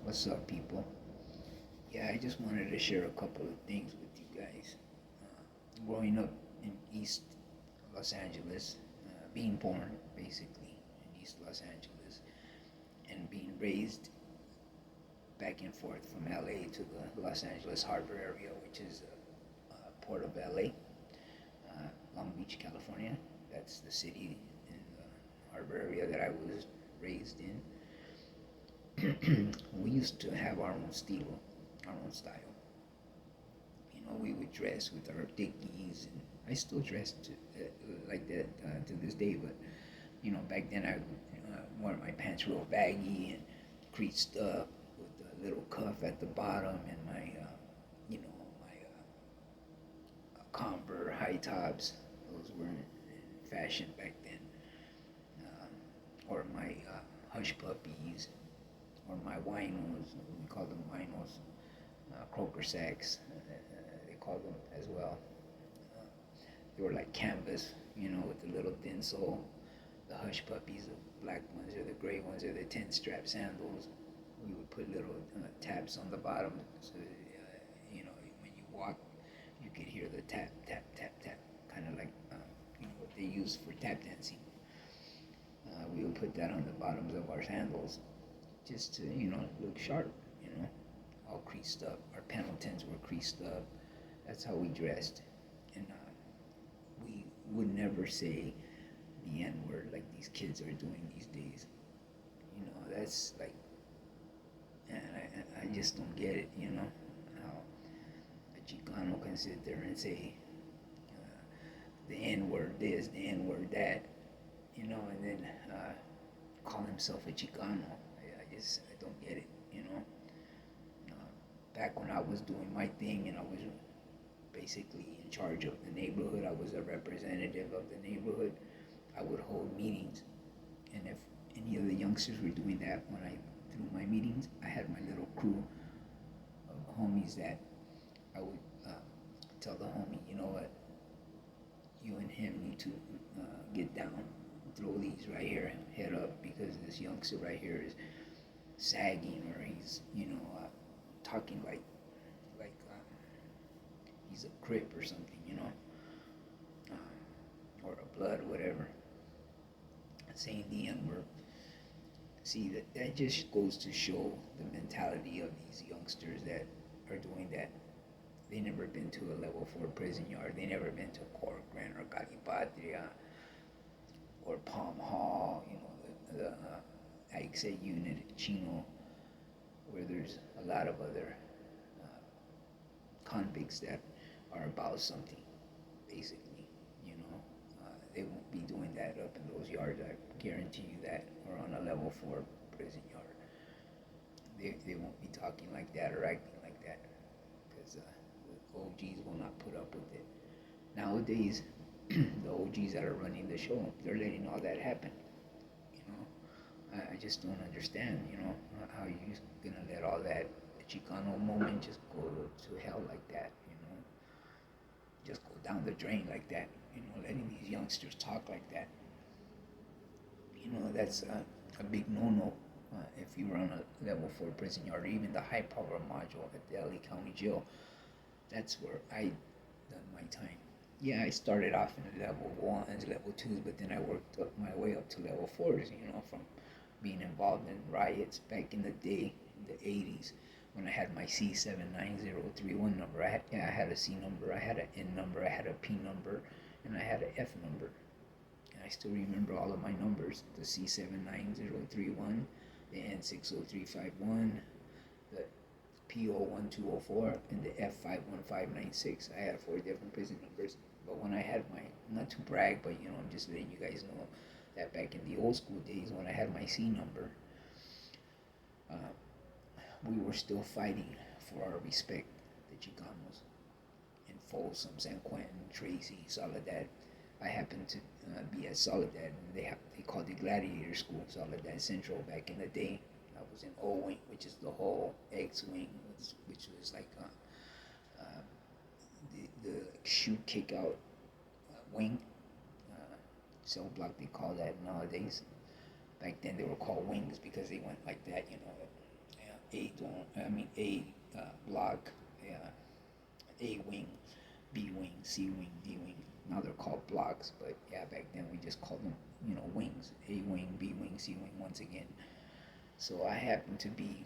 What's up, people? Yeah, I just wanted to share a couple of things with you guys. Growing up in East Los Angeles, being born basically in East Los Angeles, and being raised back and forth from LA to the Los Angeles Harbor area, which is port of LA, Long Beach, California. That's the city in the harbor area that I was raised in. We used to have our own style, our own style. You know, we would dress with our dickies, and I still dress like that to this day. But you know, back then I wore my pants real baggy and creased up with a little cuff at the bottom, and my Converse high tops. Those were in fashion back then. Or my hush puppies, or my winos. We call them winos. Croaker sacks, they call them as well. Uh, they were like canvas, you know, with the little thin sole. The hush puppies, the black ones or the gray ones, or the 10 strap sandals. We would put little taps on the bottom, so you know, when you walk, you could hear the tap, tap, tap, tap, kind of like you know, what they use for tap dancing. We would put that on the bottoms of our sandals, just to, you know, look sharp, you know, all creased up. Our Pendletons were creased up. That's how we dressed. And we would never say the N word like these kids are doing these days. You know, that's like, and I just don't get it, you know, how a Chicano can sit there and say the N word this, the N word that, you know, and then call himself a Chicano. I don't get it, you know. Back when I was doing my thing and I was basically in charge of the neighborhood, I was a representative of the neighborhood. I would hold meetings, and if any of the youngsters were doing that when I threw my meetings, I had my little crew of homies that I would tell the homie, you know what, you and him need to get down, throw these right here, head up, because this youngster right here is sagging, or he's, you know, talking like he's a crip or something, you know, or a blood, whatever, saying the N word. See, that just goes to show the mentality of these youngsters that are doing that. They never been to a level 4 prison yard. They never been to Corcoran or Calipatria or Palm Hall, you know, the Aixe unit, Chino, where there's a lot of other convicts that are about something, basically, you know. They won't be doing that up in those yards, I guarantee you that, or on a level 4 prison yard. They won't be talking like that or acting like that, because the OGs will not put up with it. Nowadays, the OGs that are running the show, they're letting all that happen, you know. I just don't understand, you know, how you gonna let all that Chicano moment just go to hell like that, you know, just go down the drain like that, you know, letting these youngsters talk like that. You know, that's a big no-no if you run a level 4 prison yard, or even the high power module at the LA County Jail. That's where I done my time. Yeah, I started off in level 1s, level 2s, but then I worked up my way up to level 4s, you know, from being involved in riots back in the day, in the 80s, when I had my C79031 number. I had a C number, I had an N number, I had a P number, and I had an F number. And I still remember all of my numbers: the C79031, the N60351, the P01204, and the F51596. I had 4 different prison numbers. But when I had my, not to brag, but you know, I'm just letting you guys know that back in the old school days, when I had my C number, uh, we were still fighting for our respect, the Chicanos, in Folsom, San Quentin, Tracy, Soledad. I happened to be at Soledad, and they called it Gladiator School, Soledad Central, back in the day. I was in O Wing, which is the whole X Wing, which was like the shoot kick out wing, cell block they call that nowadays. Back then they were called wings because they went like that, you know. Yeah. block, uh, A wing, B wing, C wing, D wing. Now they're called blocks, but yeah, back then we just called them, wings. A wing, B wing, C wing. Once again, so I happened to be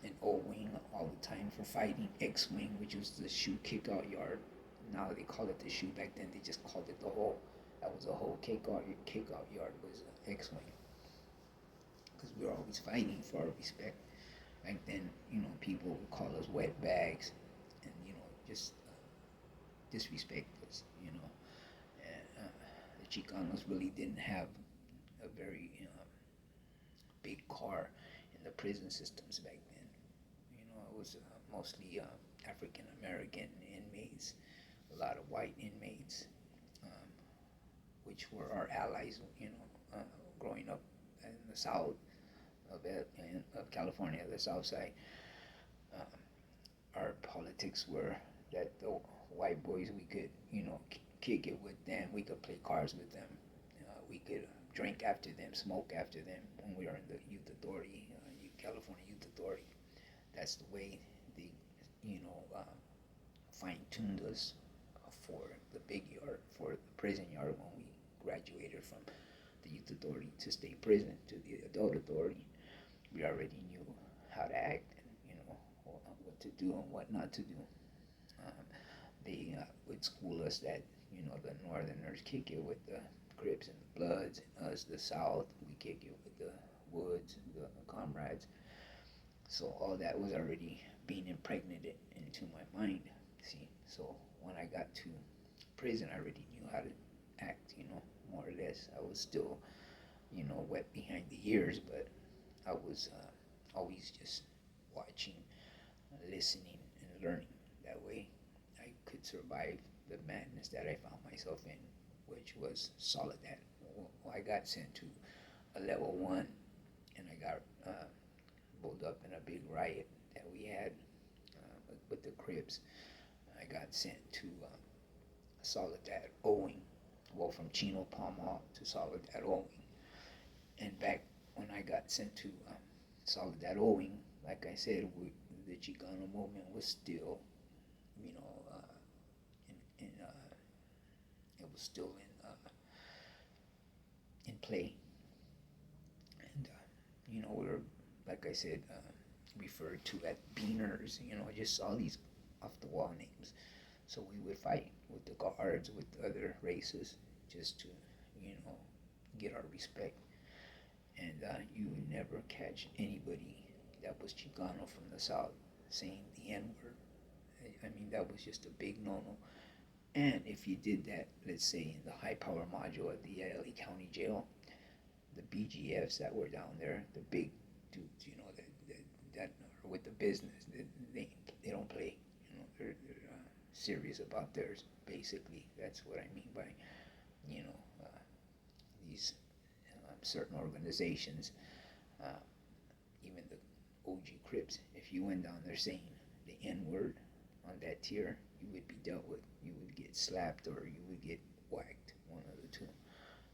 an O wing all the time for fighting. X wing, which was the shoe kick out yard. Now they call it the shoe. Back then they just called it the hole. That was a whole kick out yard was X wing, because we were always fighting for our respect. Back then, people would call us wet bags, and just disrespect us. And the Chicanos really didn't have a very big car in the prison systems back then. It was mostly African American inmates, a lot of white inmates, um, which were our allies. Growing up in the South of California, the South Side. Um, our politics were that the white boys, we could, kick it with them. We could play cards with them. We could drink after them, smoke after them when we were in the Youth Authority, California Youth Authority. That's the way they, fine-tuned us for the big yard, for the prison yard when we graduated from the Youth Authority to state prison to the Adult Authority. We already knew how to act and, what to do and what not to do. They would school us that, the Northerners kick it with the Crips and the Bloods, and us, the South, we kick it with the Woods, the Comrades. So all that was already being impregnated into my mind. See, so when I got to prison, I already knew how to act, more or less. I was still, wet behind the ears, but I was always just watching, listening, and learning. That way, I could survive the madness that I found myself in, which was Soledad. Well, I got sent to a level 1, and I got pulled up in a big riot that we had with the Crips. I got sent to Soledad Owing, well, from Chino Palma to Soledad Owing. And back when I got sent to Soledad Owing, like I said, the Chicano movement was still, it was still in play. And, we were, like I said, referred to as beaners, just all these off the wall names. So we would fight with the guards, with the other races, just to, get our respect. And you would never catch anybody that was Chicano from the South saying the N-word. I mean, that was just a big no-no. And if you did that, let's say in the high power module at the LA County Jail, the BGFs that were down there, the big dudes, that are with the business, they don't play. They're serious about theirs. Basically, that's what I mean by, these certain organizations, even the OG Crips. If you went down there saying the N-word on that tier, you would be dealt with. You would get slapped or you would get whacked, one of the two,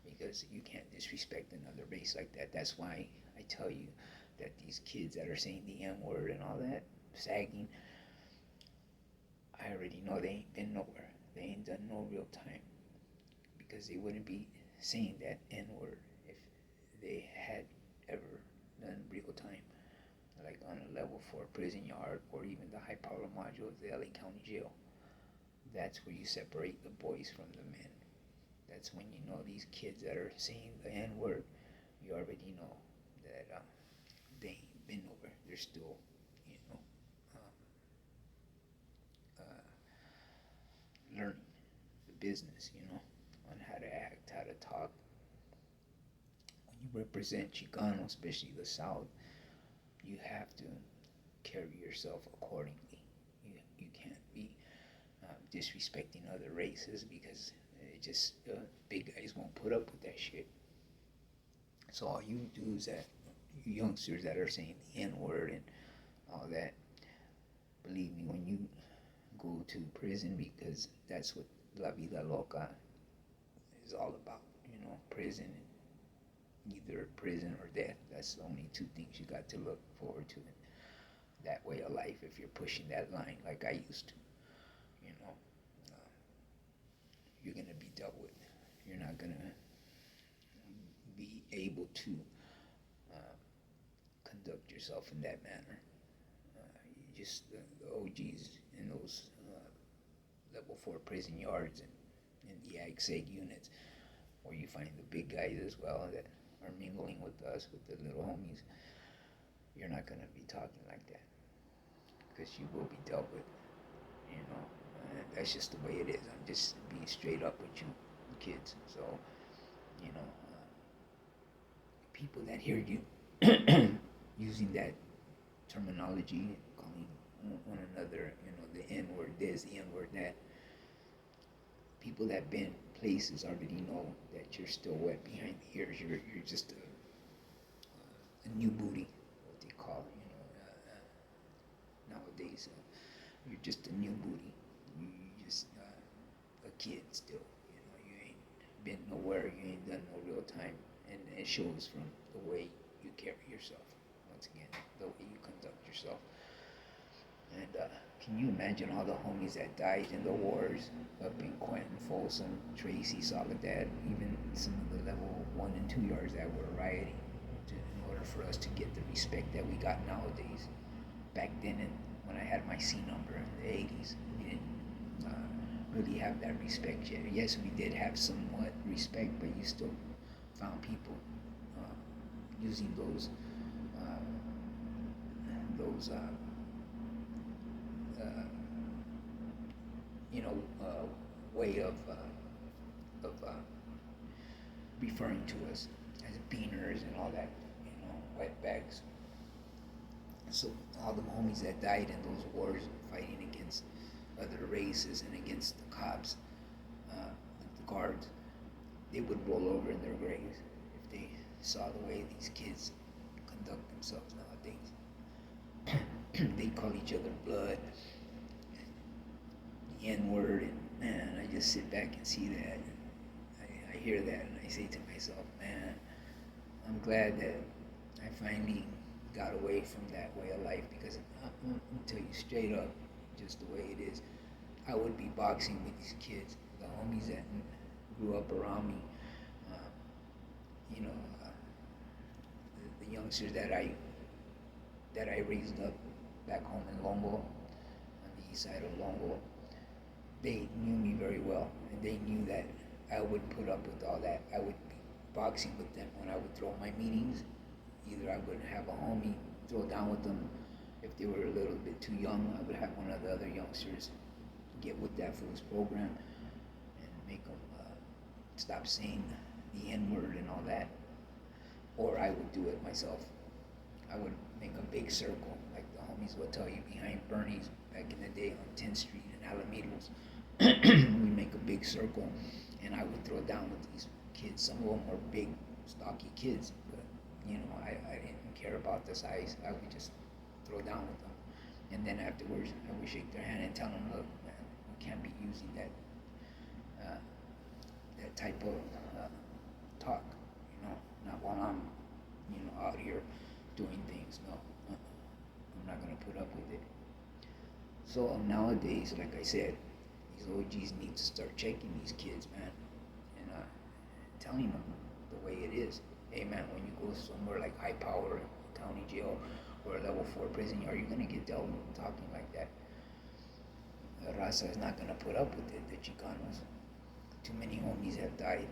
because you can't disrespect another race like that. That's why I tell you that these kids that are saying the N-word and all that, sagging, I already know they ain't been nowhere. They ain't done no real time, because they wouldn't be saying that N-word if they had ever done real time, like on a level 4 prison yard or even the high power module of the LA County Jail. That's where you separate the boys from the men. That's when you know these kids that are saying the N-word, you already know that they ain't been nowhere. They're still, learning the business, on how to act, how to talk. When you represent Chicano, especially the South, you have to carry yourself accordingly. You can't be disrespecting other races, because it just big guys won't put up with that shit. So all you do is that you youngsters that are saying the N-word and all that, believe me, when you go to prison, because that's what La Vida Loca is all about, prison, either prison or death. That's the only two things you got to look forward to. that way of life if you're pushing that line like I used to. You know, uh, you're gonna be dealt with. You're not gonna be able to uh, conduct yourself in that manner. You just the OGs in those level 4 prison yards and the AgSeg units, where you find the big guys as well that are mingling with us, with the little homies. You're not gonna be talking like that because you will be dealt with. You know, that's just the way it is. I'm just being straight up with you, kids. So, you know, people that hear you using that terminology, calling one another, you know, the N word this, the N word that. People that been places already know that you're still wet behind the ears. You're just a new booty, what they call it, nowadays. You're just a new booty. You just a kid still. You know, you ain't been nowhere. You ain't done no real time, and it shows from the way you carry yourself. Once again, the way you conduct yourself. And can you imagine all the homies that died in the wars up in Quentin, Folsom, Tracy, Soledad, even some of the level 1 and 2 yards that were rioting in order for us to get the respect that we got nowadays. Back then, when I had my C number in the 80s, we didn't really have that respect yet. Yes, we did have somewhat respect, but you still found people using those way of referring to us as beaners and all that, wetbacks. So all the homies that died in those wars fighting against other races and against the cops, the guards, they would roll over in their graves if they saw the way these kids conduct themselves nowadays. They call each other blood, the N-word, and man, I just sit back and see that. I hear that and I say to myself, man, I'm glad that I finally got away from that way of life, because I'm gonna tell you straight up, just the way it is. I would be boxing with these kids, the homies that grew up around me, the youngsters that I raised up back home in Longo, on the east side of Longo. They knew me very well, and they knew that I wouldn't put up with all that. I would be boxing with them when I would throw my meetings. Either I would have a homie throw down with them. If they were a little bit too young, I would have one of the other youngsters get with that fool's program and make them stop saying the N-word and all that. Or I would do it myself. I would make a big circle, like the homies would tell you, behind Bernie's back in the day on 10th Street and Alamedos. We'd make a big circle, and I would throw down with these kids. Some of them were big, stocky kids, but I didn't care about the size. I would just throw down with them, and then afterwards, I would shake their hand and tell them, "Look, man, we can't be using that type of talk, not while I'm, out here doing things. No, I'm not gonna put up with it." So nowadays, like I said, these OGs need to start checking these kids, man, and telling them the way it is. Hey, man, when you go somewhere like high power county jail or a level 4 prison yard, you're gonna get dealt with talking like that. Raza is not gonna put up with it. The Chicanos, too many homies have died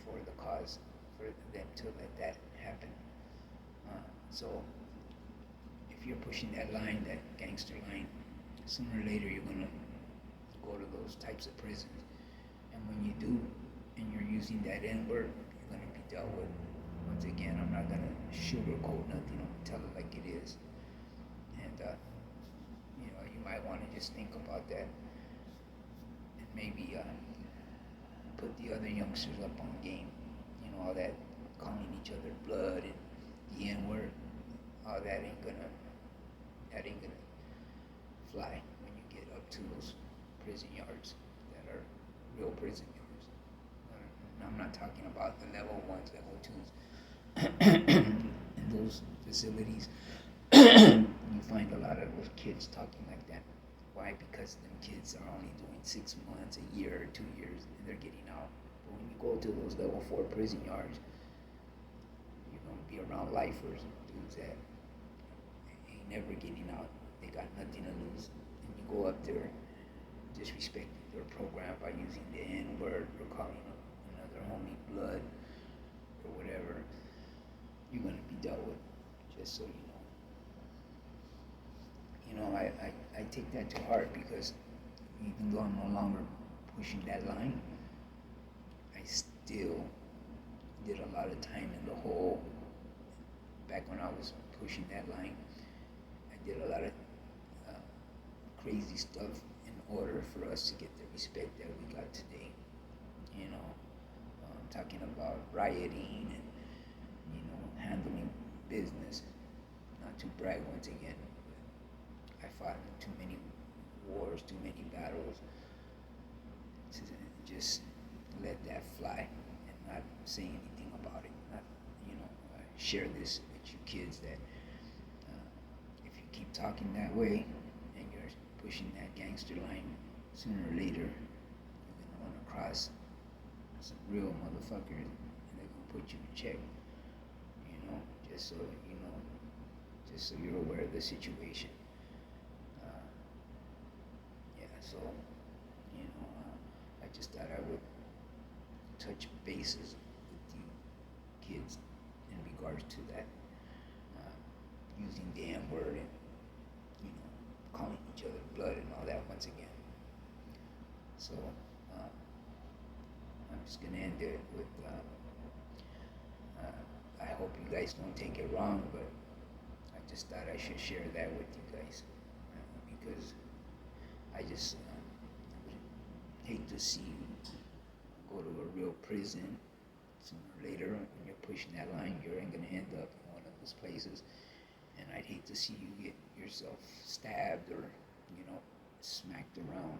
for the cause, for them to let that happen. So if you're pushing that line, that gangster line, sooner or later you're gonna go to those types of prisons. And when you do, and you're using that N-word, you're gonna be dealt with. Once again, I'm not gonna sugarcoat nothing. I'm gonna tell it like it is. And you might want to just think about that, and maybe put the other youngsters up on game. All that calling each other blood and the N-word, all that ain't gonna fly when you get up to those prison yards that are real prison yards. I'm not talking about the level 1s, level 2s. In those facilities, you find kids talking like that. Why? Because them kids are only doing 6 months, a year, or 2 years, and they're getting out. But when you go to those level 4 prison yards, you're gonna be around lifers, dudes that ain't never getting out. They got nothing to lose, and you go up there disrespecting their program by using the N word or calling another homie blood or whatever, you're gonna be dealt with. Just so you know. I take that to heart because even though I'm no longer pushing that line, I still did a lot of time in the hole. Back when I was pushing that line, I did a lot of crazy stuff in order for us to get the respect that we got today. I'm talking about rioting and handling business. Not to brag once again, but I fought in too many wars, too many battles to just let that fly and not say anything about it. Not, share this with you kids that if you keep talking that way and you're pushing that gangster line, sooner or later you're gonna run across some real motherfuckers and they're gonna put you in check. Just so you know, just so you're aware of the situation. So I just thought I would touch bases with you kids in regards to that, using the N word and calling each other blood and all that once again. So I'm just gonna end it with. I hope you guys don't take it wrong, but I just thought I should share that with you guys because I just hate to see you go to a real prison. Sooner or later, when you're pushing that line, you're going to end up in one of those places. And I'd hate to see you get yourself stabbed or, smacked around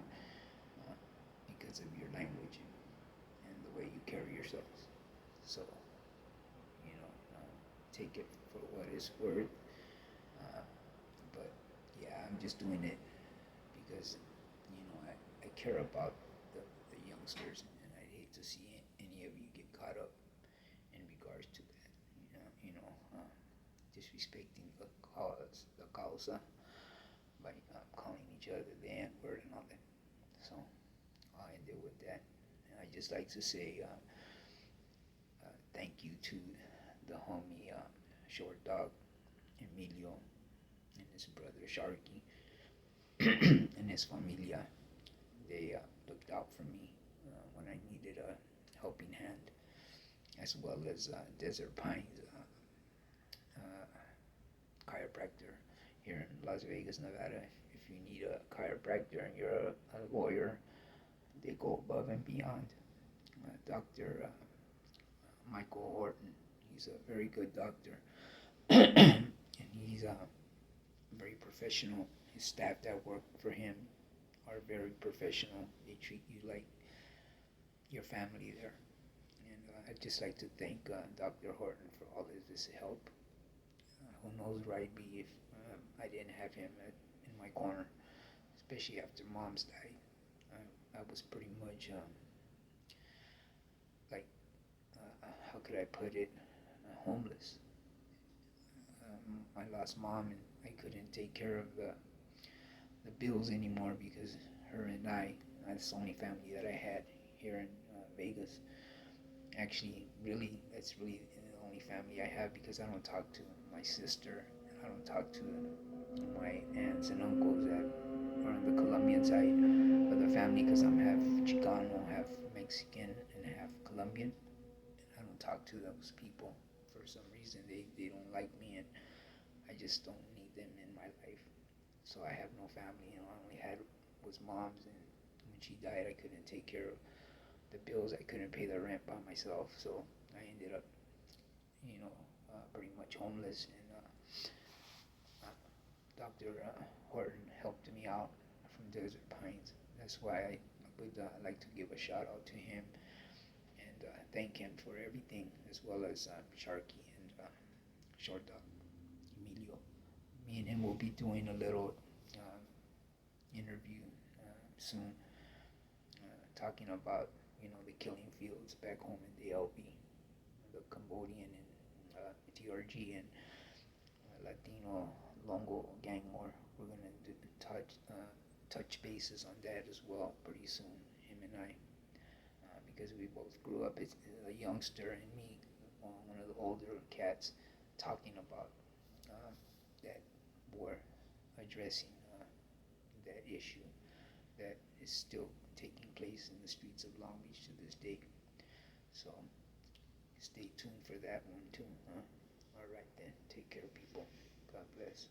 because of your language and the way you carry yourselves. So, take it for what it's worth. But yeah, I'm just doing it because, I care about the youngsters, and I'd hate to see any of you get caught up in regards to that. Disrespecting the causa by calling each other the N word and all that. So I'll end it with that. And I just like to say thank you to the homie Short Dog Emilio and his brother Sharky and his familia. They looked out for me when I needed a helping hand, as well as Desert Pines chiropractor here in Las Vegas, Nevada. If you need a chiropractor and you're a lawyer, they go above and beyond. Dr. Michael Horton, he's a very good doctor, and he's very professional. His staff that work for him are very professional. They treat you like your family there. And I'd just like to thank Dr. Horton for all of this help. Who knows where I'd be if I didn't have him in my corner, especially after Mom's died. I was pretty much, how could I put it, homeless. I lost Mom and I couldn't take care of the bills anymore because her and that's the only family that I had here in Vegas. Actually, that's really the only family I have because I don't talk to my sister. I don't talk to my aunts and uncles that are on the Colombian side of the family because I'm half Chicano, half Mexican, and half Colombian. And I don't talk to those people for some reason. They don't like me, and I just don't need them in my life. So I have no family. I only had was Mom's, and when she died, I couldn't take care of the bills. I couldn't pay the rent by myself, so I ended up, pretty much homeless. And Dr. Horton helped me out from Desert Pines. That's why I would like to give a shout out to him and thank him for everything, as well as Sharky and Short Dog Emilio. Me and him will be doing a little interview soon, talking about the killing fields back home in the LB, the Cambodian and TRG and Latino Longo gang war. We're gonna touch bases on that as well pretty soon, him and I, because we both grew up as a youngster, and me, one of the older cats, talking about that war, addressing that issue that is still taking place in the streets of Long Beach to this day. So stay tuned for that one too. Huh? All right then. Take care, people. God bless.